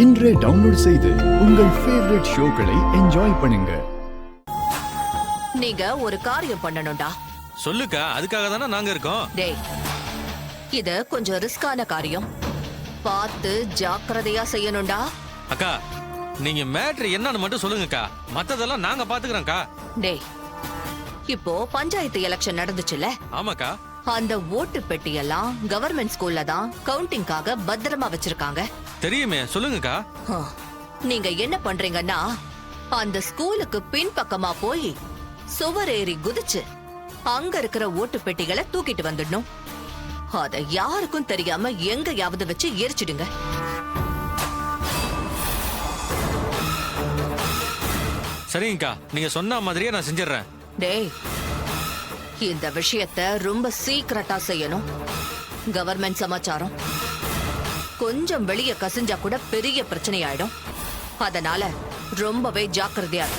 இன்றே டவுன்லோட் செய்து உங்கள் ஃபேவரட் ஷோக்களை என்ஜாய் பண்ணுங்க. நீங்க ஒரு காரியம் பண்ணணும்டா. சொல்லுக்கா, அதுக்காக தானே நாங்க இருக்கோம். டேய், இது கொஞ்சம் ரிஸ்கான காரியம். பார்த்து ஜாக்கிரதையா செய்யணும்டா. அக்கா, நீங்க மேட்ரு என்னன்னு மட்டும் சொல்லுங்கக்கா, மத்ததெல்லாம் நாங்க பாத்துக்கிறோம்க்கா. டேய், இப்போ பஞ்சாயத்து எலெக்ஷன் நடந்துச்சுல? ஆமாக்கா. அந்த ஓட்டு பெட்டியெல்லாம் கவர்மெண்ட் ஸ்கூல்ல தான் கவுண்டிங்காக பத்திரமா வச்சிருக்காங்க. தெரியுமே, சொல்லுங்கக்கா. நீங்க என்ன பண்றீங்கன்னா, அந்த ஸ்கூலுக்கு பின்பக்கமா போய் சுவரேறி குதிச்சு அங்க இருக்கிற ஓட்டு பெட்டிகளை தூக்கிட்டு வந்துடணும். அத யாருக்கும் தெரியாம எங்கயாவது வச்சு எரிச்சிடுங்க. சரிங்கக்கா, நீங்க சொன்ன மாதிரியே நான் செஞ்சிடறேன். டேய், இந்த விஷயத்த ரொம்ப சீக்கிரட்டா செய்யணும். கவர்மெண்ட் சமாச்சாரம் கொஞ்சம் வெளிய கசிஞ்சா கூட பெரிய பிரச்சனை ஆயிடும். அதனால ரொம்பவே ஜாக்கிரதையா இரு.